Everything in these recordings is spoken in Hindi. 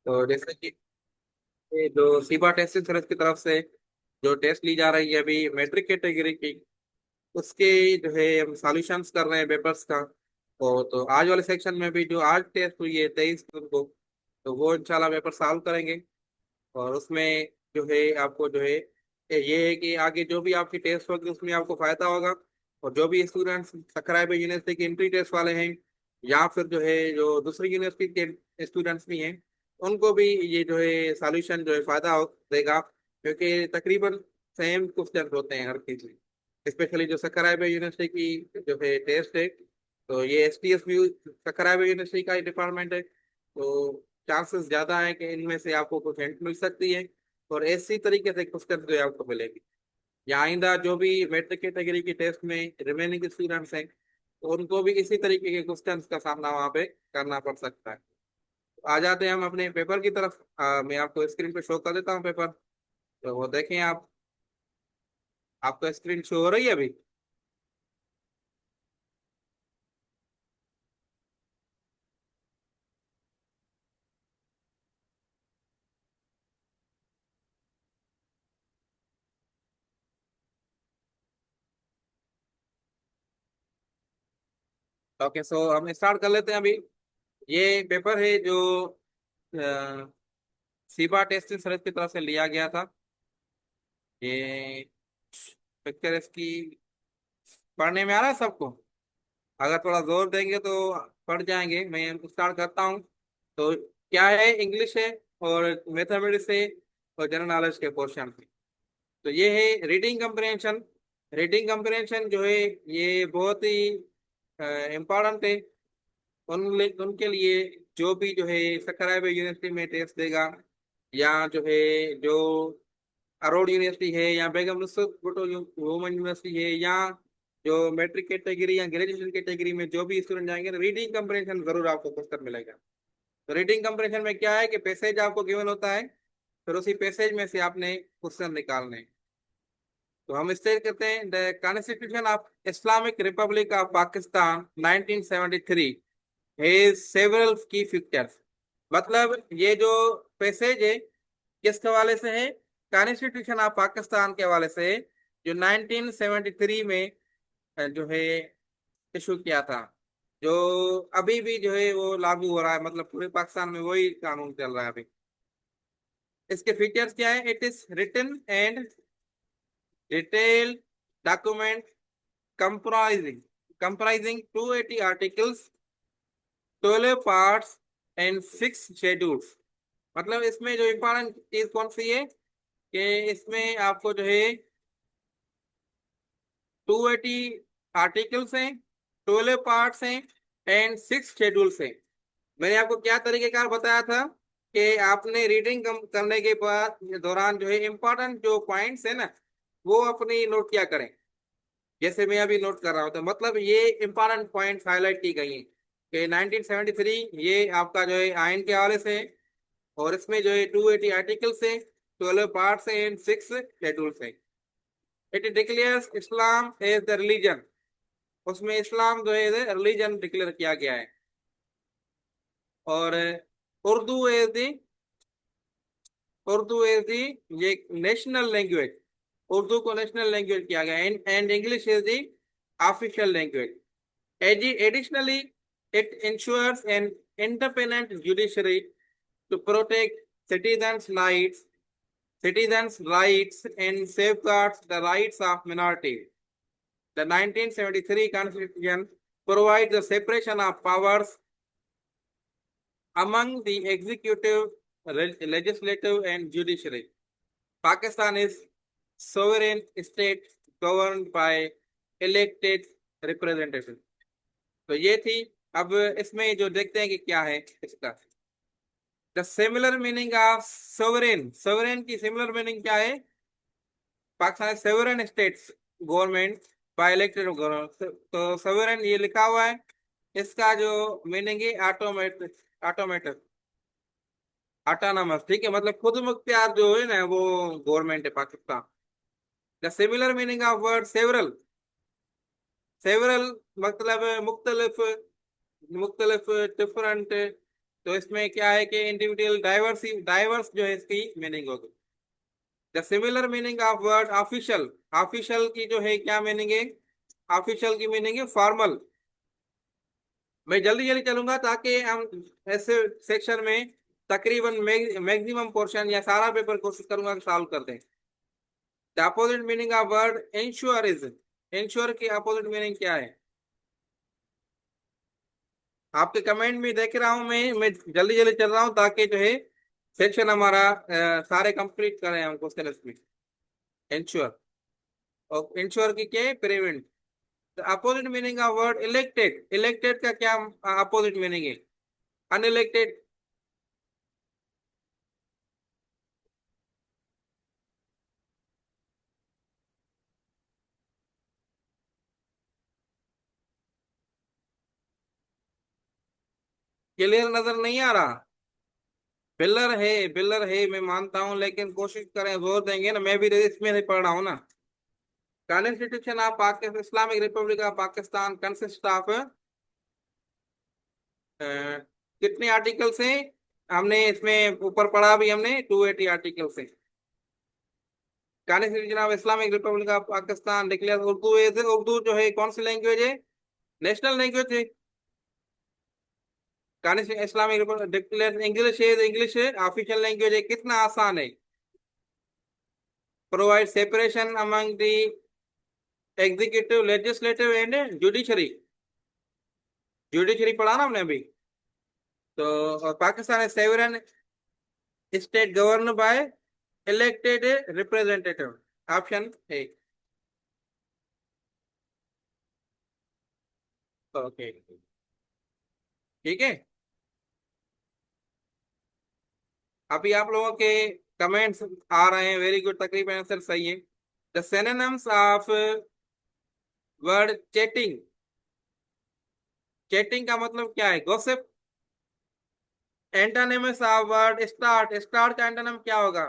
तो जैसे कि ये जो सीबा टेस्टिंग सर्विस की तरफ से जो टेस्ट ली जा रही है अभी मैट्रिक कैटेगरी की, उसके जो है हम सॉल्यूशंस कर रहे हैं पेपर्स का। तो आज वाले सेक्शन में भी जो आज टेस्ट हुई है 23 को, तो वो इंशाल्लाह पेपर सॉल्व करेंगे। और उसमें जो है आपको जो है ये है कि आगे जो भी आपकी टेस्ट होगी उसमें आपको फायदा होगा। और जो भी स्टूडेंट्स सकराइब यूनिवर्सिटी के एंट्री टेस्ट वाले हैं, या फिर जो है जो दूसरी यूनिवर्सिटी के स्टूडेंट्स भी हैं, उनको भी ये जो है सॉल्यूशन जो है देगा, क्योंकि तकरीबन सेम क्वेश्चन होते हैं हर चीज में। स्पेशली जो सकराइब यूनिवर्सिटी की जो है टेस्ट है, तो ये STS भी सकराइब यूनिवर्सिटी का ही डिपार्टमेंट है, तो चांसेस ज्यादा है कि इनमें से आपको कुछ हिंट मिल सकती है। और ऐसी तरीके से क्वेश्चन जो है आपको मिलेगी। या आइंदा जो भी मैट्रिक कैटेगरी की टेस्ट में रिमेनिंग स्टूडेंट्स हैं, तो उनको भी इसी तरीके के क्वेश्चंस का सामना वहाँ पे करना पड़ सकता है। तो आ जाते हैं हम अपने पेपर की तरफ। मैं आपको स्क्रीन पे शो कर देता हूँ पेपर, तो वो देखें आप। आपको स्क्रीन शो हो रही है अभी? ओके, सो हम स्टार्ट कर लेते हैं अभी। ये पेपर है जो सीबा टेस्टिंग सर्विस की तरफ से लिया गया था। ये पिक्चर इसकी पढ़ने में आ रहा है सबको? अगर थोड़ा जोर देंगे तो पढ़ जाएंगे। मैं स्टार्ट करता हूँ। तो क्या है, इंग्लिश है और मैथमेटिक्स है और जनरल नॉलेज के पोर्शन है। तो ये है रीडिंग कंप्रहेंशन। रीडिंग कंप्रहेंशन जो है ये बहुत ही इम्पोर्टेंट है उनके लिए जो भी जो है सकराइब यूनिवर्सिटी में टेस्ट देगा, या जो है जो अरोड़ यूनिवर्सिटी है, या बेगम नुसरत भुट्टो वुमेन यूनिवर्सिटी है, या जो मैट्रिक कैटेगरी या ग्रेजुएशन कैटेगरी में जो भी स्टूडेंट जाएंगे, रीडिंग कंप्रहेंशन जरूर आपको क्वेश्चन मिलेगा। तो रीडिंग कंप्रहेंशन में क्या है कि पैसेज आपको गिवन होता है, फिर उसी पैसेज में से आपने क्वेश्चन निकालने हैं। तो हम स्टेट करते हैं, the constitution of Islamic Republic of Pakistan 1973 has several की फीचर्स। मतलब ये जो पैसेज है किसके हवाले से है? कॉन्स्टिट्यूशन ऑफ पाकिस्तान के हवाले से है, जो 1973 में जो है इशू किया था, जो अभी भी जो है वो लागू हो रहा है, मतलब पूरे पाकिस्तान में वही कानून चल रहा है अभी। इसके फीचर्स क्या है? It is written and detailed document comprising comprising 280 articles, 12 parts and 6 schedules. मतलब इसमें जो इम्पोर्टेंट चीज कौन सी है कि इसमें आपको जो है 280 आर्टिकल्स हैं, 12 पार्ट्स हैं एंड 6 शेड्यूल्स हैं। मैंने आपको क्या तरीकेकार बताया था कि आपने रीडिंग करने के बाद दौरान जो है इम्पोर्टेंट जो पॉइंट्स है ना, वो अपनी नोट किया करें। जैसे मैं अभी नोट कर रहा हूँ, तो मतलब ये इंपॉर्टेंट पॉइंट हाईलाइट की गई हैं कि 1973 ये आपका जो है आयन के हवाले से है, और इसमें जो है 280 आर्टिकल्स है, 12 पार्ट्स है एंड 6 शेड्यूल्स है। It declares Islam as the religion. उसमें इस्लाम जो है रिलीजन डिक्लेयर किया गया है। और Urdu as the Urdu as the ये नेशनल लैंग्वेज। उर्दू को नेशनल लैंग्वेज किया गया है, and English is the official language. Additionally, it ensures an independent judiciary to protect citizens' rights and safeguards the rights of minorities. The 1973 Constitution provides the separation of powers among the executive, legislative, and judiciary. Pakistan is sovereign state governed by elected representatives. तो ये थी। अब इसमें जो देखते हैं कि क्या है इसका, the similar meaning of sovereign. Sovereign की सिमिलर मीनिंग क्या है? Pakistan sovereign states government by elected government. तो सोवरेन ये लिखा हुआ है, इसका जो मीनिंग है ऑटोमेटिक, ऑटोमेटिक, ऑटोनमस। ठीक है, मतलब खुद मुख्तियार जो है ना वो गवर्नमेंट है Pakistan. The similar meaning of word several. Several मतलब मुख्तलिफ, मुख्तलिफ, डिफरेंट, तो इसमें क्या है कि इंडिविजुअल डाइवर्स डाइवर्स जो है इसकी मीनिंग होगी। The similar meaning of word official, official की जो है क्या मीनिंग है, ऑफिशियल की मीनिंग है फॉर्मल। मैं जल्दी जल्दी चलूंगा ताकि हम ऐसे सेक्शन में तकरीबन मैक्सिमम पोर्शन या सारा पेपर कोशिश करूंगा कि सॉल्व कर दें। The opposite meaning of word ensure is, ensure की अपोजिट मीनिंग क्या है? आपके कमेंट में देख रहा हूं मैं जल्दी जल्दी चल रहा हूं ताकि जो है सेक्शन हमारा सारे कंप्लीट करें हम क्वेश्चन इसमें। इंश्योर, और इंश्योर की क्या है? Prevent. The opposite meaning of word elected, elected का क्या अपोजिट मीनिंग है? अनइलेक्टेड। क्लियर नजर नहीं आ रहा? बिल्डर है, बिल्डर है, मैं मानता हूं, लेकिन कोशिश करें, जोर देंगे ना, मैं भी इसमें नहीं पढ़ रहा हूँ ना। Constitution of Pakistan, Islamic Republic of Pakistan consist of कितने आर्टिकल्स हैं? हमने इसमें ऊपर पढ़ा भी हमने 280 आर्टिकल्स हैं। Constitution of Islamic Republic of Pakistan declare Urdu as, Urdu जो है कौन सी लैंग्वेज है? नेशनल लैंग्वेज है। Constitution Islamic Republic declare English है, इंग्लिश है ऑफिशियल लैंग्वेज है। कितना आसान है। Provide separation among the executive, legislative and judiciary. Judiciary पढ़ा ना हमने अभी। तो और Pakistan sovereign state govern by elected representative. Option A. Okay, ठीक है। अभी आप लोगों के कमेंट्स आ रहे हैं, वेरी गुड, तकरीबन आंसर सही है। The synonyms of word chatting, chatting का मतलब क्या है? Gossip. Antonyms of word start, start का एंटोनिम क्या होगा?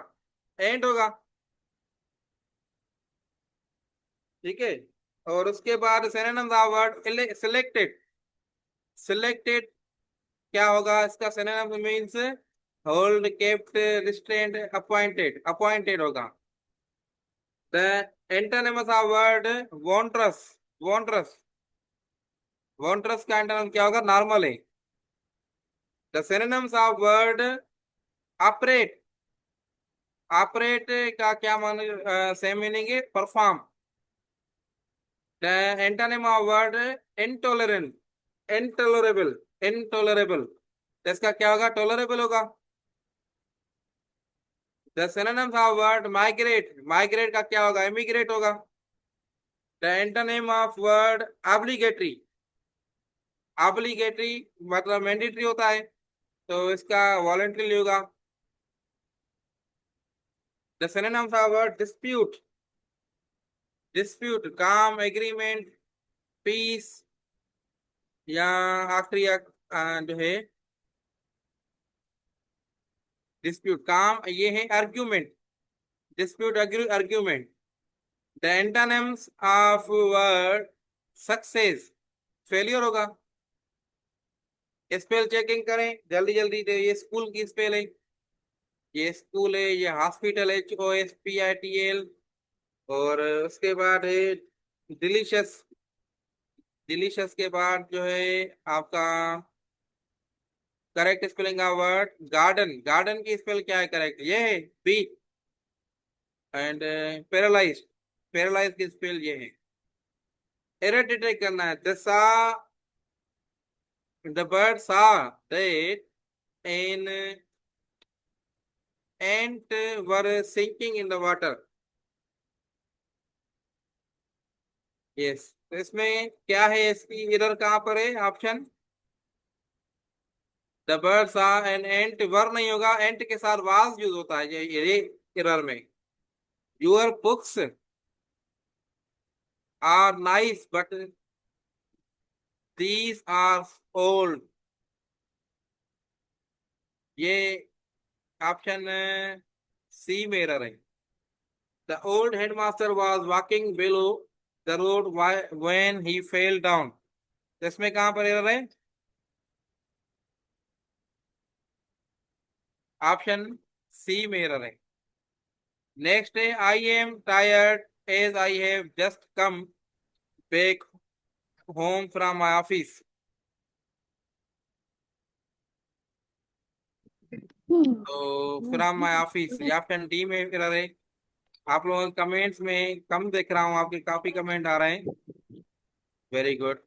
एंड होगा, ठीक है। और उसके बाद synonyms of word selected, selected क्या होगा इसका? Synonym means hold, kept, restraint, appointed, appointed होगा। द एंटोनिम्स ऑफ वर्ड वॉन्ट्रस, वॉन्ट्रस, वॉन्ट्रस का एंटोनिम क्या होगा? नॉर्मल है। The synonyms of word operate, operate का क्या मान, सेम मीनिंग है, perform. The antonym of word intolerant, intolerable, intolerable, इसका क्या होगा? टॉलरेबल होगा। The synonyms of word migrate, migrate का क्या होगा? इमिग्रेट होगा। The antonym of word obligatory, obligatory मतलब मैंडेटरी होता है, तो इसका वॉलंटरी होगा। The synonyms of word dispute, dispute काम, एग्रीमेंट, पीस, या आखिरी जो है डिस्प्यूट काम, ये है argument, dispute, argument. The antonyms of word success, failure होगा। स्पेल चेकिंग करें जल्दी जल्दी, तो ये स्कूल की स्पेल है, ये स्कूल है, ये हॉस्पिटल, HOSPITL। और उसके बाद है डिलीशियस, डिलीशियस के बाद जो है आपका करेक्ट स्पेलिंग का वर्ड गार्डन, गार्डन की स्पेल क्या है करेक्ट? ये है बी। एंड पैरालाइज, पैरालाइज की स्पेल ये है। एरर डिटेक्ट करना है। The bird saw that an ant were sinking in the water. Yes, तो इसमें क्या है, इसकी एरर कहाँ पर है? Option the bird saw an ant, were नहीं होगा, एंट के साथ वाज यूज होता है ये एरर में। Your books are nice but these are old, ये ऑप्शन सी में एरर है। The old headmaster was walking below the road when he fell down, तो इसमें कहाँ पर एरर है? ऑप्शन सी में एरर है। नेक्स्ट है I am tired as I have just come back home from my office. तो फ्रॉम माई ऑफिस, या ऑप्शन डी में एरर है। आप लोगों के कमेंट्स में कम देख रहा हूँ, आपके काफी कमेंट आ रहे हैं। Very good.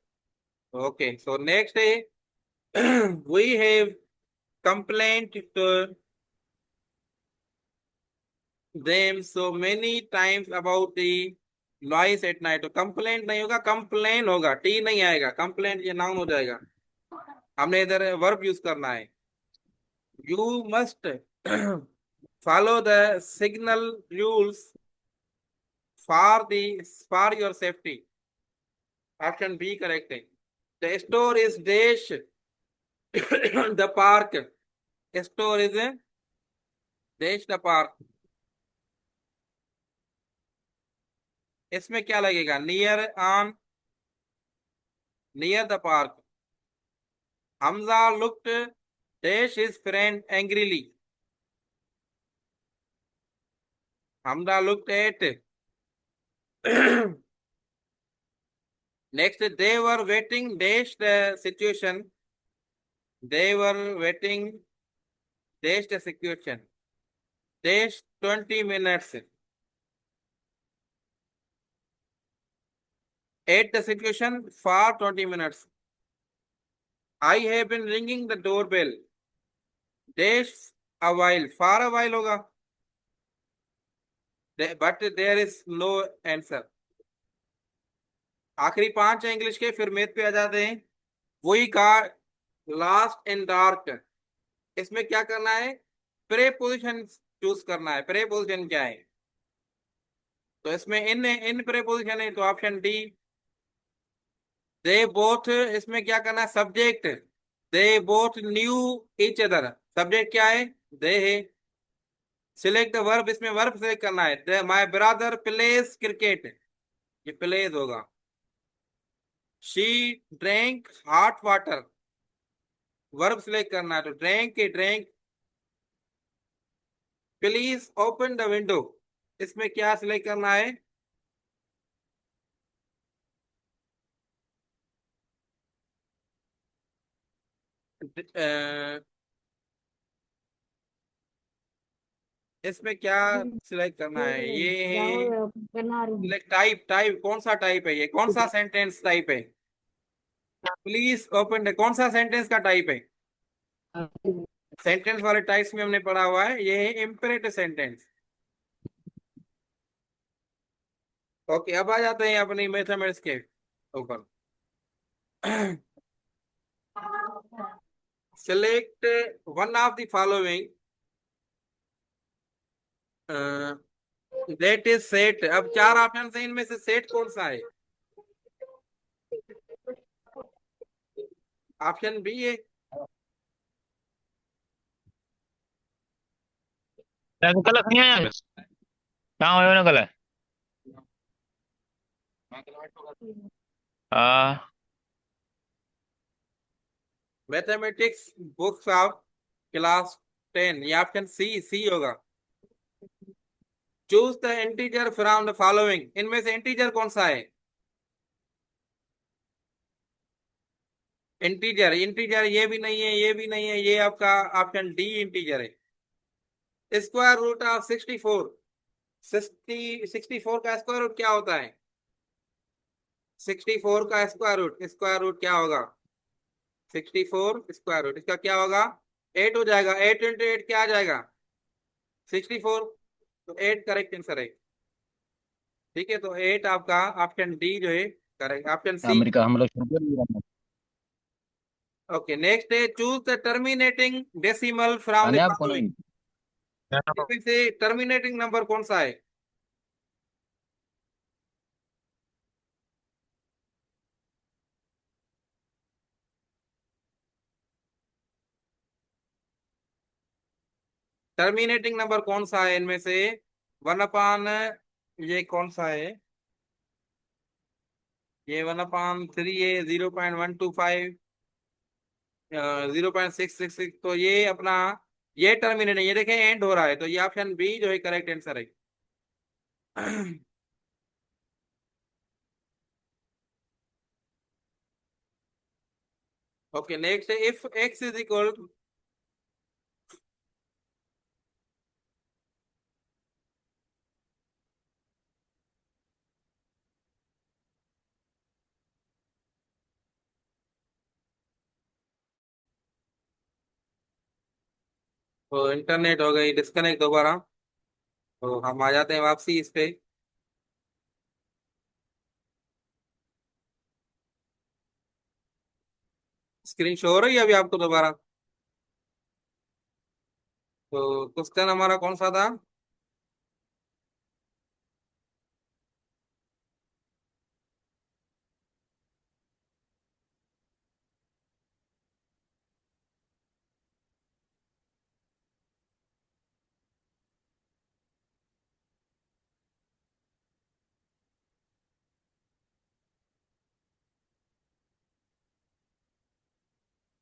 Okay, so next है we have complained to them so many times about the noise at night। तो कंप्लेंट नहीं होगा, कंप्लेन होगा, टी नहीं आएगा, कंप्लेंट ये नाउन हो जाएगा। हमने इधर वर्ब यूज करना है। You must follow the signal rules for your safety. Option B correct है। The store is dash the park. Store is dash the park. इसमें क्या लगेगा? Near on, near the park. Hamza looked dash his friend angrily। Hamza looked at next they were waiting dash the situation। They were waiting dash the situation dash 20 minutes at the situation for 20 minutes। I have been ringing the doorbell dash a while, for a while होगा, but there is no answer। आखिरी पांच है इंग्लिश के, फिर मैथ पे आ जाते हैं। वही का लास्ट इन डार्क। इसमें क्या करना है? प्रेपोजिशन चूज करना है। प्रेपोजिशन क्या है? तो इसमें इन प्रेपोजिशन है, तो ऑप्शन डी। दे बोथ, इसमें क्या करना है? Subject. They both knew each other. Subject क्या है? दे है। सिलेक्ट द वर्ब, इसमें वर्ब सिलेक्ट करना है। माय ब्रदर प्लेज क्रिकेट, ये प्लेज होगा। She drank hot water, verb select करना है, तो ड्रैंक के drank. Please open the window, इसमें क्या सिलेक्ट करना है? इसमें क्या सिलेक्ट करना है? ये है सिलेक्ट टाइप। टाइप कौन सा टाइप है? ये कौन सा सेंटेंस टाइप है? प्लीज ओपन, कौन सा सेंटेंस का टाइप है? सेंटेंस वाले टाइप्स में हमने पढ़ा हुआ है, ये है इम्पेरेटिव सेंटेंस। ओके, अब आ जाते हैं अपनी मैथमेटिक्स के ऊपर। Select one of the following that is set. अब चार ऑप्शन है, इनमें से सेट कौन सा है? ऑप्शन बी है। कल नहीं आया, कहाँ हुए ना कल? हाँ। मैथमेटिक्स बुक्स ऑफ क्लास 10, ये ऑप्शन सी, सी होगा। Choose the integer from the following, इनमें से इंटीजर कौन सा है? इंटीजर, इंटीजर ये भी नहीं है, ये भी नहीं है, ये आपका ऑप्शन डी इंटीजर है। स्क्वायर रूट ऑफ 64, 64 का स्क्वायर रूट क्या होता है? 64 का स्क्वायर रूट क्या होगा? 64 स्क्वायर रूट, इसका क्या होगा? 8 हो जाएगा। 8 इंटू 8 क्या आ जाएगा? 64। तो 8 करेक्ट आंसर है। ठीक है, तो 8 आपका ऑप्शन डी जो है करेक्ट, ऑप्शन सी। अमेरिका हमला शुरू कर दिया। ओके, नेक्स्ट है choose the terminating decimal from the आने आपको फॉलोइंग। नहीं। इसमें से टर्मिनेटिंग नंबर कौन सा है? टर्मिनेटिंग नंबर कौन सा है इनमें से? 1/, ये कौन सा है? ये 1/3 है, 0.125, 0.666, तो ये अपना ये टर्मिनेट है, ये देखें एंड हो रहा है, तो ये ऑप्शन बी जो है करेक्ट आंसर है। Okay next, if X is equal, तो इंटरनेट हो गई डिस्कनेक्ट दोबारा, तो हम आ जाते हैं वापसी इस पे। स्क्रीन शो हो रही है अभी आपको दोबारा? तो क्वेश्चन हमारा कौन सा था?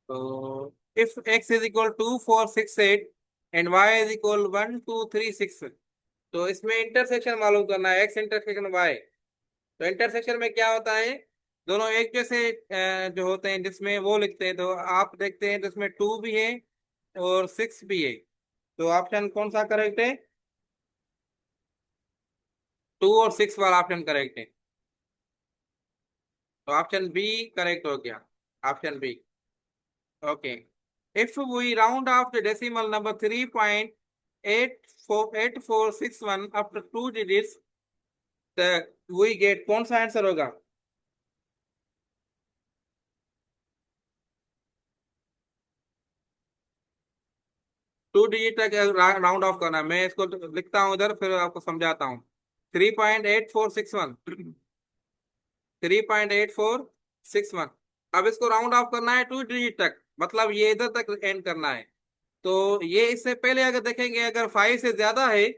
तो if X is equal 2 4 6 8 and Y is equal 1 2 3 6, तो इसमें इंटरसेक्शन मालूम करना है, एक्स इंटरसेक्शन वाई। तो इंटरसेक्शन में क्या होता है, दोनों एक जैसे जो होते हैं जिसमें वो लिखते हैं, तो आप देखते हैं तो इसमें 2 भी है और 6 भी है। तो ऑप्शन कौन सा करेक्ट है? 2 और 6 वाला ऑप्शन करेक्ट है, तो ऑप्शन बी करेक्ट हो गया, option B. Okay, if we round off the decimal number 3.8461 after 2 digits, we get, कौन सा आंसर होगा? 2 डिजिट तक राउंड ऑफ करना है, मैं इसको लिखता हूँ इधर फिर आपको समझाता हूँ। 3.8461, 3.8461, अब इसको राउंड ऑफ करना है 2 डिजिट तक, मतलब ये इधर तक एंड करना है। तो ये इससे पहले अगर देखेंगे, अगर 5 से ज्यादा है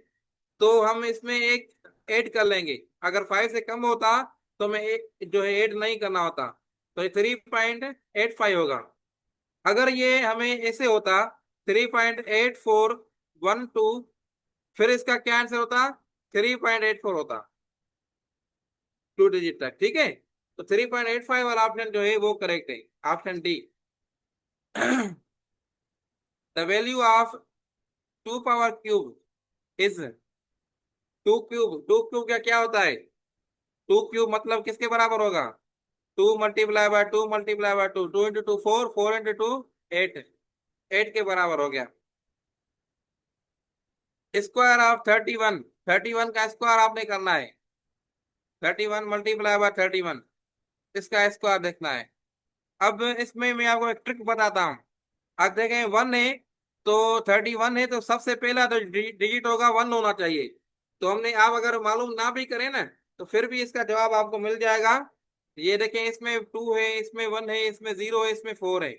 तो हम इसमें एक ऐड कर लेंगे, अगर 5 से कम होता तो हमें एक जो है ऐड नहीं करना होता, तो ये 3.85 होगा। अगर ये हमें ऐसे होता 3.8412, फिर इसका क्या आंसर होता? 3.84 होता, 2 डिजिट तक, ठीक है। तो 3.85 वाला ऑप्शन जो है वो करेक्ट है, option D. The value of 2 power cube is 2 cube, 2 cube का क्या होता है? 2 क्यूब मतलब किसके बराबर होगा? 2 × 2 × 2 2 × 2 4 4 × 2 8, 8 के बराबर हो गया। स्क्वायर ऑफ 31, 31 का स्क्वायर आपने करना है, 31 × 31, इसका स्क्वायर देखना है। अब इसमें मैं आपको एक ट्रिक बताता हूँ। अब देखें 1 है, तो 31 है, तो सबसे पहला तो डिजिट होगा 1 होना चाहिए। तो हमने, आप अगर मालूम ना भी करें ना, तो फिर भी इसका जवाब आपको मिल जाएगा। ये देखें, इसमें 2 है, इसमें 1 है, इसमें 0 है, इसमें 4 है,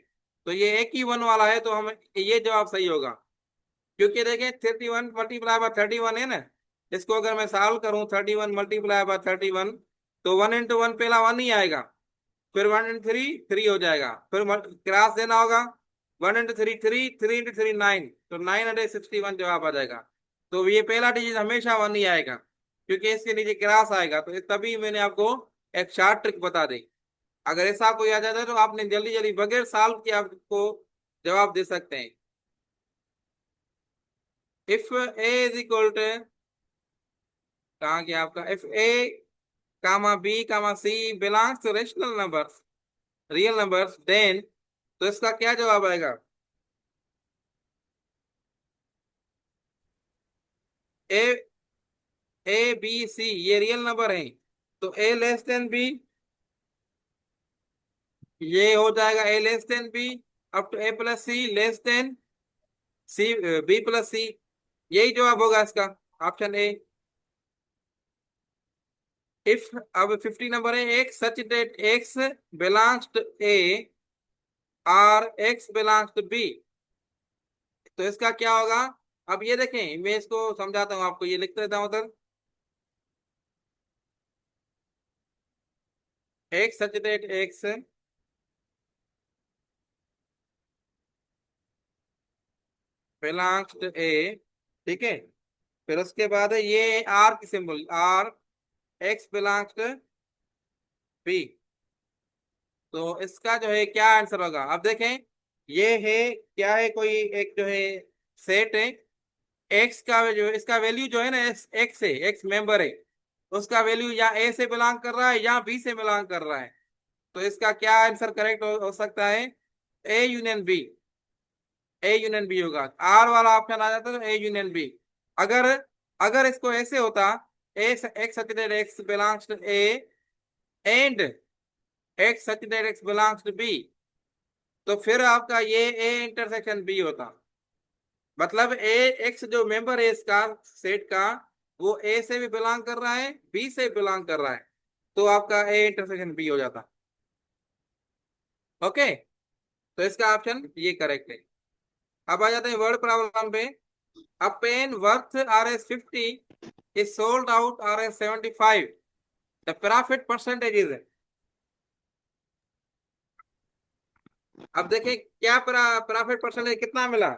तो ये एक ही 1 वाला है, तो हम ये जवाब सही होगा। क्योंकि देखें 31 × 31 है ना, इसको अगर मैं सॉल्व करूं 31 × 31, तो 1 × 1 पहला 1 ही आएगा, फिर 1 × 3 3 हो जाएगा, फिर क्रॉस देना होगा, 1 × 3 3, 3 × 3 9, तो 961 जवाब आ जाएगा। तो ये पहला डिजिट हमेशा 1 ही आएगा, क्योंकि इसके नीचे क्रॉस आएगा, तो तभी मैंने आपको एक शार्ट ट्रिक बता दी। अगर ऐसा कोई आ जाता है तो आपने जल्दी जल्दी बगैर सॉल्व किए आपको जवाब दे सकते हैं। If A is equal to, कहाँ गया आपका, if A comma B comma C belongs to rational numbers, real numbers, then, तो इसका क्या जवाब आएगा? ए, ए बी सी ये रियल नंबर है, तो ए लेस देन बी, ये हो जाएगा A less than B, up to A plus C less than C, B plus C, यही जवाब होगा इसका, ऑप्शन ए। इफ, अब 50 नंबर है, X such that X belongs to A और एक्स बिलोंग्स टू बी, तो इसका क्या होगा? अब ये देखें, मैं इसको समझाता हूँ आपको, ये लिख देता हूँ उधर। X such that X belongs to A, ठीक है। फिर उसके बाद है ये आर की symbol, or X belongs to B. तो इसका जो है क्या आंसर होगा, अब देखें। ये है क्या है, कोई एक जो है सेट है। एक्स का जो इसका वैल्यू जो है ना, एक्स है, एक्स मेंबर है। उसका वैल्यू या ए से बिलोंग कर रहा है या बी से बिलोंग कर रहा है। तो इसका क्या आंसर करेक्ट हो सकता है, A union B. A union B होगा, आर वाला ऑप्शन आ जाता है तो ए यूनियन बी। अगर अगर इसको ऐसे होता, A X such that X belongs to A and X such that X belongs to B, तो फिर आपका ये ए इंटरसेक्शन बी होता। मतलब ए एक्स जो मेंबर है इसका सेट का, वो ए से भी बिलोंग कर रहा है, बी से बिलोंग कर रहा है। तो आपका ए इंटरसेक्शन बी हो जाता। ओके, तो इसका ऑप्शन ये करेक्ट है। अब आ जाते हैं वर्ड प्रॉब्लम पे। A pen worth Rs 50 is sold out Rs 75. The profit percentage is। अब देखें क्या प्रॉफिट परसेंटेज कितना मिला।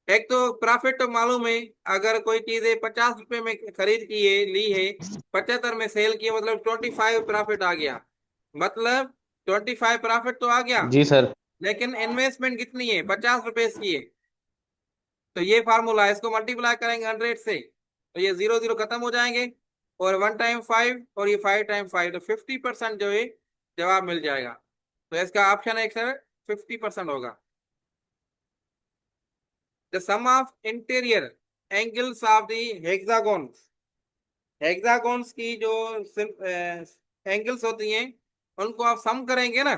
एक तो प्रॉफिट तो मालूम है, अगर कोई चीज है 50 रुपए में खरीद की है, ली है, 75 में सेल की, मतलब 25 प्रॉफिट आ गया। मतलब 25 प्रॉफिट तो आ गया, जी सर। लेकिन इन्वेस्टमेंट कितनी है, 50 रुपए की है। तो ये फार्मूला है, इसको मल्टीप्लाई करेंगे 100 से, तो ये जीरो जीरो खत्म हो जाएंगे। और 1 टाइम 5 और ये 5 टाइम 5, तो 50% जो है जवाब मिल जाएगा। तो इसका ऑप्शन है सर 50% होगा। The sum of interior angles of the hexagons, hexagons की जो एंगल्स होती हैं, उनको आप सम करेंगे ना,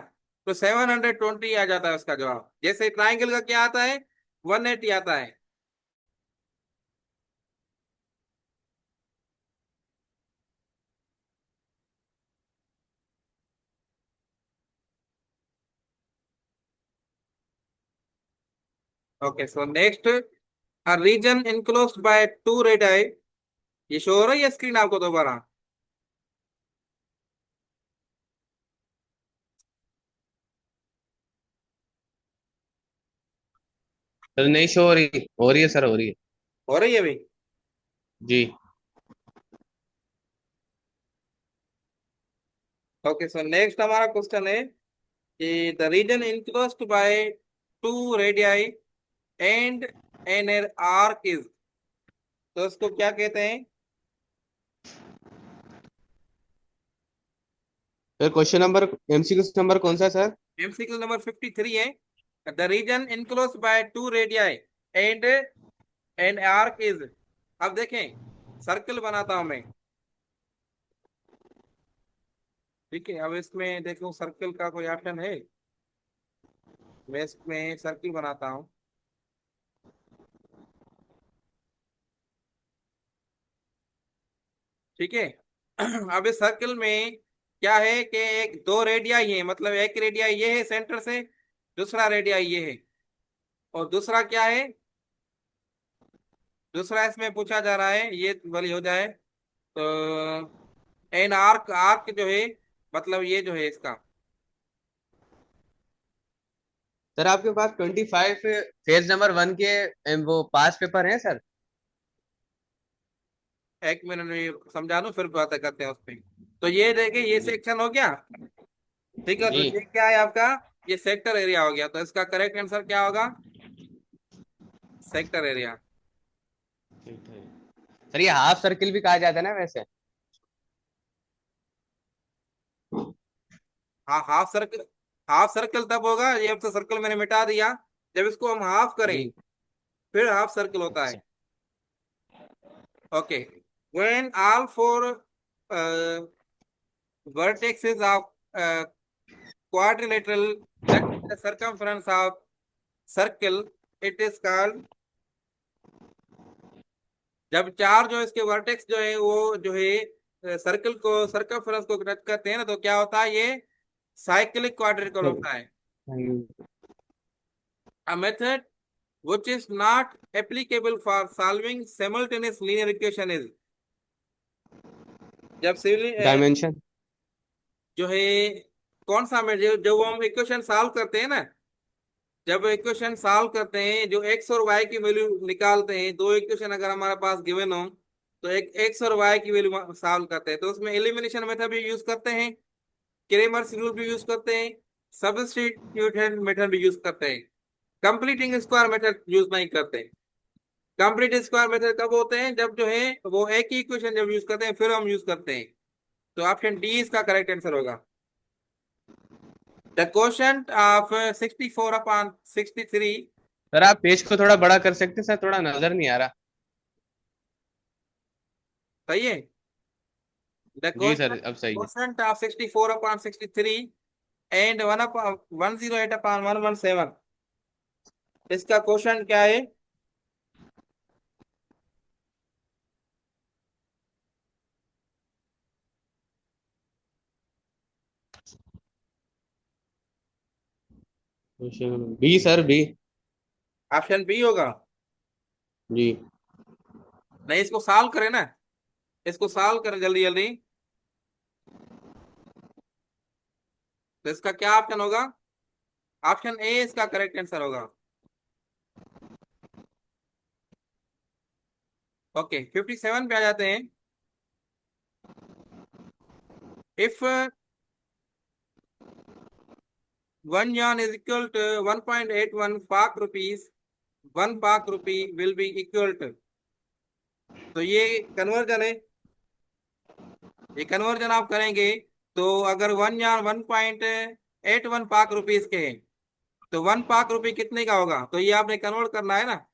तो 720 आ जाता है उसका जवाब। जैसे ट्राइंगल का क्या आता है, 180 आता है। Okay, so next, a region enclosed by two radii। ये शो हो रही है स्क्रीन आपको दोबारा। सर नहीं शो हो रही है सर, हो रही है। हो रही है अभी। जी। ओके, सो नेक्स्ट हमारा क्वेश्चन है कि the region enclosed by two radii and an arc is। तो उसको क्या कहते हैं। Sir question number, MCQ number कौन सा है सर? एमसीक्यू नंबर 53 है। The region enclosed by two radii and an arc is। अब देखें, सर्कल बनाता हूं मैं, ठीक है। अब इसमें देखो सर्कल का कोई ऑप्शन है, मैं इसमें सर्कल बनाता हूँ, ठीक है। अब इस सर्कल में क्या है कि एक दो रेडियाई है, मतलब एक रेडियाई ये है सेंटर से, दूसरा रेडियाई ये है, और दूसरा क्या है, दूसरा इसमें पूछा जा रहा है, ये वाली हो जाए तो एन आर्क, आर्क जो है मतलब ये जो है इसका। सर आपके पास 25 फेज नंबर 1 के वो पास पेपर हैं सर? एक मिनट में समझा दूं, फिर बात करते हैं उस पर। तो ये देखिए, ये जी। सेक्शन हो गया, ठीक है। तो जी। ये क्या है आपका, ये सेक्टर एरिया हो गया। तो इसका करेक्ट आंसर क्या होगा, सेक्टर एरिया। ठीक है सर, ये हाफ सर्किल भी कहा जाता है ना वैसे? हाँ, हाफ सर्कल, हाफ सर्कल तब होगा, ये अब तो सर्कल मैंने मिटा दिया, जब इसको हम हाफ करें जी। फिर हाफ सर्कल होता अच्छा। है। Okay, when all four uh, vertices of quadrilateral that is the circumference of circle, it is called। जब चार जो इसके वर्टेक्स जो है वो जो है सर्कल को, सर्कमफ्रेंस को टच करते हैं ना, तो क्या होता है, ये साइक्लिक क्वाड्रिकल होता है। A method which is not applicable for solving simultaneous linear equation is। जब सिविल डायमेंशन। जो है, कौन सा में जो जो हम इक्वेशन सॉल्व करते हैं ना, जब इक्वेशन सॉल्व करते हैं, जो एक्स और वाई की वैल्यू निकालते हैं, दो इक्वेशन अगर हमारे पास गिवन हो, तो एक एक्स और वाई की वैल्यू सॉल्व करते हैं, तो उसमें एलिमिनेशन मेथड भी यूज करते हैं, क्रेमर्स रूल भी यूज करते हैं, सब्स्टिट्यूशन मेथड भी यूज करते हैं, कंप्लीटिंग स्क्वायर मेथड यूज नहीं करते। कंप्लीट स्क्वायर मेथड कब होते हैं? जब जो है वो एक ही इक्वेशन जब यूज करते हैं फिर हम यूज करते हैं। तो ऑप्शन डी इसका करेक्ट आंसर होगा। The quotient of 64 upon 63। Sir आप पेज को थोड़ा बड़ा कर सकते हैं सर, थोड़ा नजर नहीं आ रहा। सही है। द जी सर अब सही है। Quotient of 64 upon 63 and 1 upon 108 upon 117, इसका क्वोशंट क्या है? B sir, B. Option B होगा। जी। नहीं, इसको सॉल्व करें ना, इसको सॉल्व करें जल्दी जल्दी। तो इसका क्या ऑप्शन होगा? ऑप्शन ए इसका करेक्ट आंसर होगा। ओके, 57 पे आ जाते हैं। If 1 yuan is equal to 1.81 पाक rupees, 1 Pak rupee will be equal to. तो ये कन्वर्जन है, ये कन्वर्जन आप करेंगे, तो अगर 1 यान 1.81 पाक रुपीज के हैं, तो 1 पाक रुपी कितने का होगा? तो ये आपने कन्वर्ट करना है ना।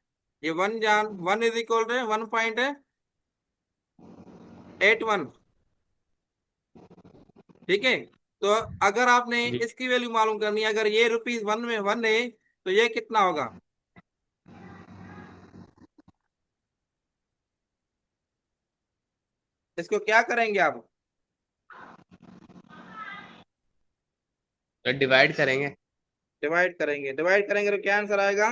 ये 1 यान 1 इज इक्वल टू 1.81। ठीक है। तो अगर आपने जी इसकी वैल्यू मालूम करनी है, अगर ये रुपीज वन में वन है, तो ये कितना होगा? इसको क्या करेंगे आप? सर डिवाइड करेंगे। डिवाइड करेंगे, डिवाइड करेंगे तो क्या आंसर आएगा?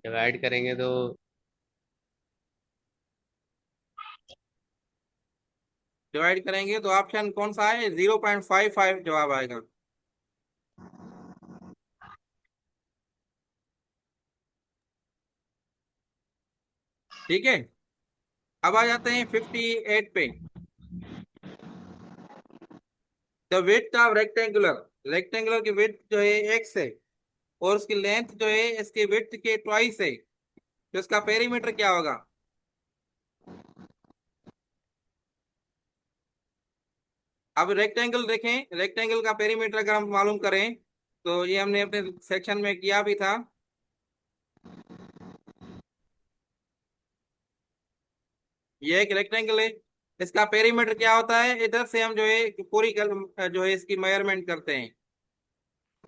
डिवाइड करेंगे तो डिवाइड करेंगे तो ऑप्शन कौन सा है? 0.55 जवाब आएगा। ठीक है। अब आ जाते हैं 58 पे। The width of rectangular, rectangular की विड्थ जो है एक्स है, और उसकी लेंथ जो है इसकी विड्थ के ट्वाइस है, तो इसका पेरीमीटर क्या होगा? अब रेक्टेंगल देखें, रेक्टेंगल का पेरीमीटर अगर हम मालूम करें, तो ये हमने अपने सेक्शन में किया भी था। ये एक रेक्टेंगल है, इसका पेरीमीटर क्या होता है? इधर से हम जो है पूरी जो है इसकी मेजरमेंट करते हैं।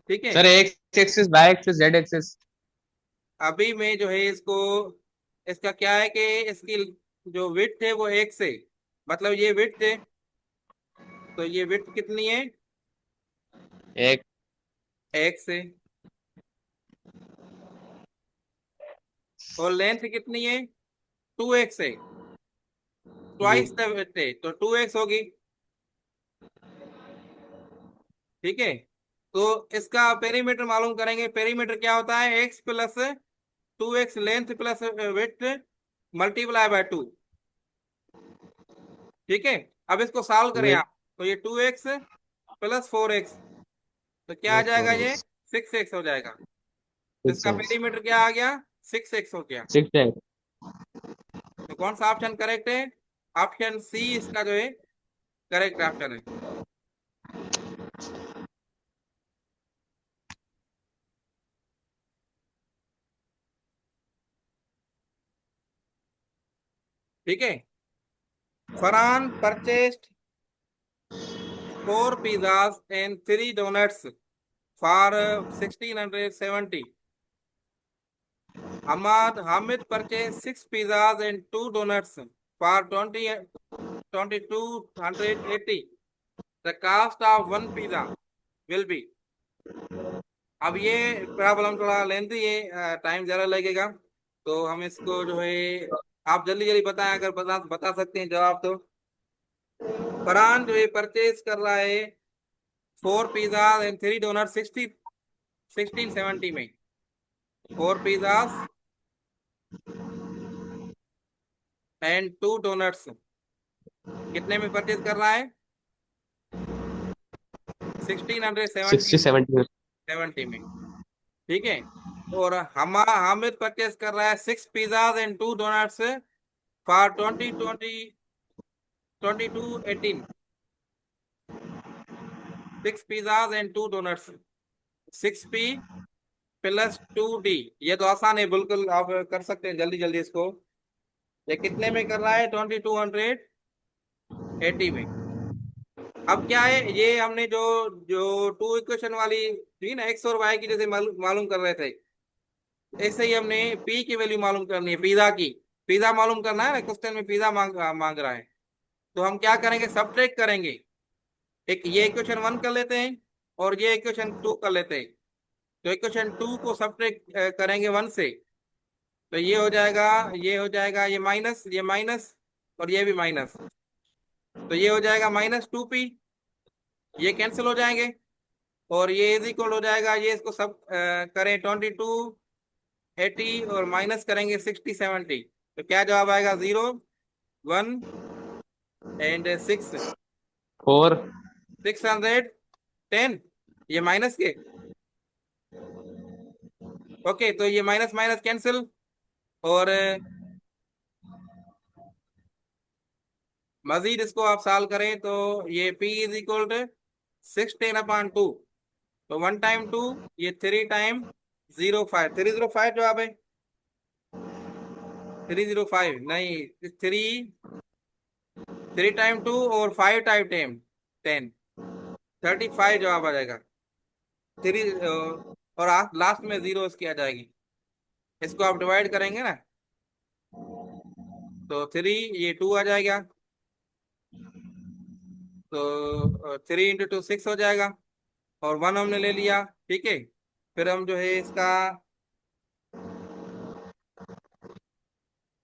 ठीक है। Sir X axis, Y axis, Z axis. अभी मैं जो है इसको, इसका क्या है कि इसकी जो विड्थ है वो एक से, मतलब ये विड्थ है, तो ये विड्थ कितनी है? एक। एक से। और लेंथ कितनी है? 2x है, जी ट्वाइस द विड्थ है, तो 2x होगी। ठीक है। तो इसका पेरीमीटर मालूम करेंगे, पेरीमीटर क्या होता है? x plus 2x length plus width multiply by 2। ठीक है। अब इसको सॉल्व करें जी। आप, तो ये 2x प्लस 4x, तो क्या आ प्लस जाएगा? फोर ये एक्स। 6x हो जाएगा। तो सिक्स इसका एक्स। पेरीमीटर क्या आ गया? 6x हो गया। Six x. तो कौन सा ऑप्शन करेक्ट है? ऑप्शन सी इसका जो है करेक्ट ऑप्शन है। ठीक है। Farhan purchased 4 pizzas and 3 donuts for 1670. Hamid purchased 6 pizzas and 2 donuts for 2280. The cost of one pizza will be। अब ये प्रॉब्लम थोड़ा लेंथी है, टाइम ज्यादा लगेगा, तो हम इसको जो है, आप जल्दी जल्दी बताएं, अगर बता बता सकते हैं जवाब तो। फरहान जो है परचेज कर रहा है 4 pizzas and 3 donuts 1670 में 4 pizzas एंड 2 डोनट्स कितने में परचेज कर रहा है? 1670 60-70 में, ठीक है। और हामिद परचेज कर रहा है 6 pizzas and 2 donuts for 2218। 6 pizzas and 2 donuts, 6p plus 2d। ये तो आसान है, बिल्कुल आप कर सकते हैं जल्दी जल्दी इसको। ये कितने में कर रहा है? 2280 में। अब क्या है, ये हमने जो जो टू इक्वेशन वाली थी ना, एक्स और वाई की, जैसे मालूम कर रहे थे, ऐसे ही हमने पी की वैल्यू मालूम करनी है, पिज्जा की। पिज्जा मालूम करना है ना, क्वेश्चन में पिज्जा मांग रहा है। तो हम क्या करेंगे? सब्ट्रैक्ट करेंगे। एक ये इक्वेशन 1 कर लेते हैं और ये इक्वेशन 2 कर लेते हैं। तो इक्वेशन 2 को सब्ट्रैक्ट करेंगे 1 से, तो ये हो जाएगा, ये हो जाएगा, ये माइनस और ये भी माइनस, तो ये हो जाएगा -2p। ये कैंसिल हो जाएंगे और ये इज इक्वल हो जाएगा, ये इसको सब करें 2280 और माइनस करेंगे 6070, तो क्या जवाब आएगा? 0 1 एंड 6 4 610। ये माइनस के, ओके, तो ये माइनस माइनस कैंसिल और मजीद इसको आप सॉल्व करें तो ये p इज इक्वल टू 610/2, तो 1 टाइम 2, ये 3 टाइम 05, 305 जवाब है। 305 नहीं, 3 टाइम 2 और 5 टाइम 10, 35 जवाब आ जाएगा। 3 और लास्ट में 0 इसकी आ जाएगी। इसको आप डिवाइड करेंगे ना, तो 3, ये 2 आ जाएगा, तो 3 × 2 6 हो जाएगा और 1 हमने ले लिया, ठीक है। फिर हम जो है इसका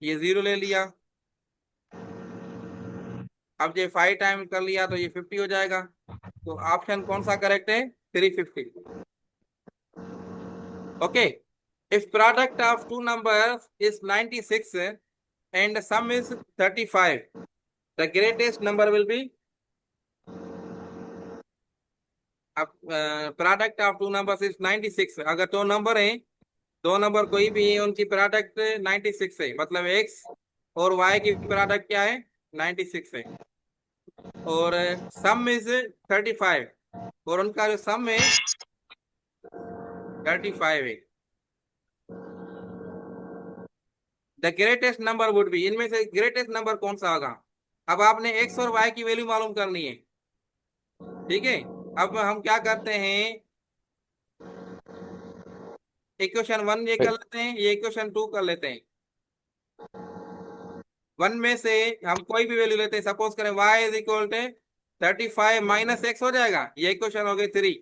ये 0 ले लिया। अब ये 5 टाइम कर लिया तो ये 50 हो जाएगा। तो ऑप्शन कौन सा करेक्ट है? 350। Okay, if product of two numbers is 96 and sum is 35, the greatest number will be। अब product of two numbers is 96, अगर दो नंबर है, दो नंबर कोई भी है, उनकी प्रोडक्ट 96 है, मतलब एक्स और वाई की प्रोडक्ट क्या है? 96 है। और सम इज 35 और उनका जो सम है 35 है। The greatest number would be, इनमें से ग्रेटेस्ट नंबर कौन सा होगा? अब आपने एक्स और वाई की वैल्यू मालूम करनी है, ठीक है। अब हम क्या करते हैं, इक्वेशन 1 ये कर लेते हैं, ये इक्वेशन 2 कर लेते हैं। 1 में से हम कोई भी वैल्यू लेते हैं, सपोज करें y is equal to 35 minus X हो जाएगा, ये इक्वेशन हो गई 3।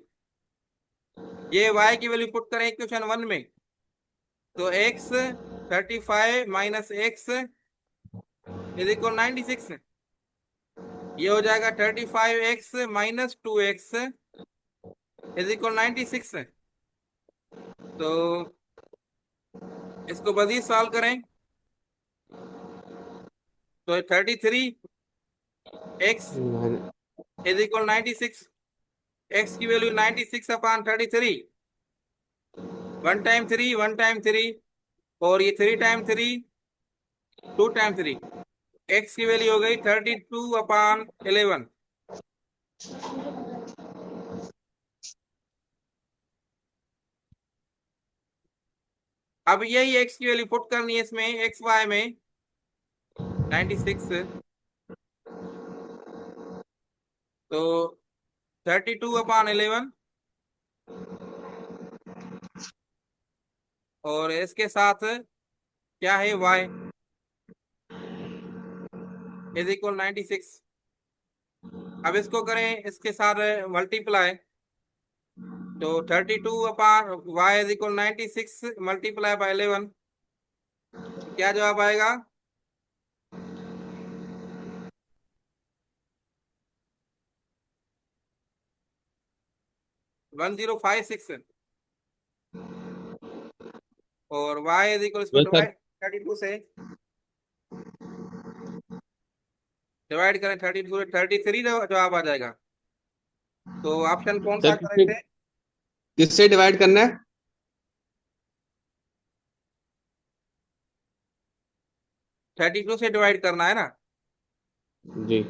ये y की वैल्यू पुट करें इक्वेशन 1 में, तो x 35 minus x is equal 96। ये हो जाएगा 35x minus 2x is equal 96। तो इसको मजीद सॉल्व करें तो 33x इज इक्वल 96, x की वैल्यू 96/33, 1 टाइम 3 1 टाइम 3 और ये 3 टाइम 3 2 टाइम 3, x की वैल्यू हो गई 32/11। अब यही x की वैल्यू पुट करनी है इसमें, एक्स वाई में 96, तो 32/11 और इसके साथ क्या है, y इज इक्वल 96। अब इसको करें इसके साथ मल्टीप्लाई, तो 32/y is equal 96 multiply by 11, क्या जवाब आएगा? 1056 और y इज इक्वल इसको यस सर। डिवाइड 32 से डिवाइड करें 32 से 33 जवाब आ जाएगा। तो ऑप्शन कौन सा सर किससे करेक्ट है? किससे डिवाइड करना है? 32 से डिवाइड करना है ना। जी।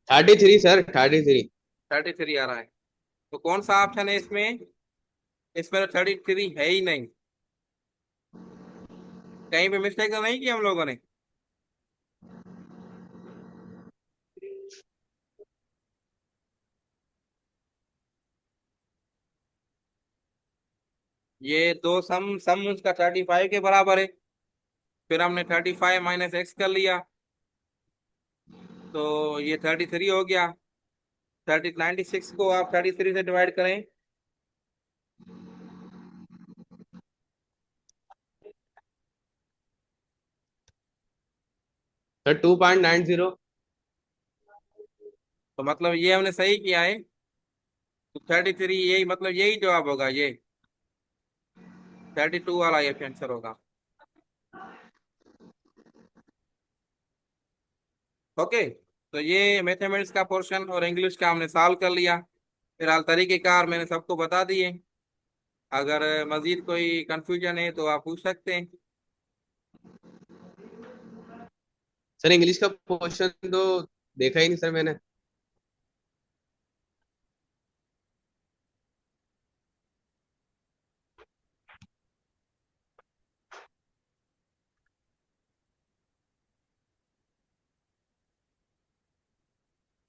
33 सर, 33। 33 आ रहा है। तो कौन सा ऑप्शन है इसमें? इसमें तो 33 है ही नहीं। कहीं पे मिस्टेक तो नहीं की हम लोगों ने? ये दो सम सम उसका 35 के बराबर है। फिर हमने 35 माइनस एक्स कर लिया, तो ये 33 हो गया। 96 को आप 33 से डिवाइड करें। सर 2.90। तो मतलब ये हमने सही किया है। तो 33 यही मतलब यही जवाब होगा ये। 32 वाला ये आंसर होगा। ओके। तो ये मैथमेटिक्स का पोर्शन और इंग्लिश का हमने सॉल्व कर लिया। फिलहाल तरीकेकार मैंने सबको बता दिए। अगर मजीद कोई कंफ्यूजन है तो आप पूछ सकते हैं। सर इंग्लिश का क्वेश्चन तो देखा ही नहीं सर मैंने।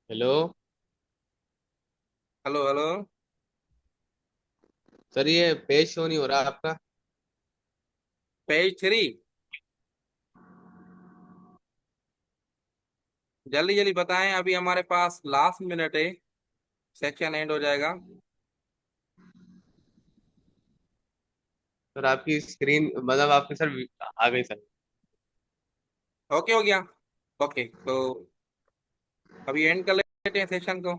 हेलो। Hello hello. सर ये पेज शो नहीं हो रहा आपका। पेज 3। जल्दी जल्दी बताएं, अभी हमारे पास लास्ट मिनट है, सेक्शन एंड हो जाएगा। सर आपकी स्क्रीन मतलब आपके सर आ गई सर। ओके हो गया। ओके तो अभी एंड कर लेते हैं सेशन को।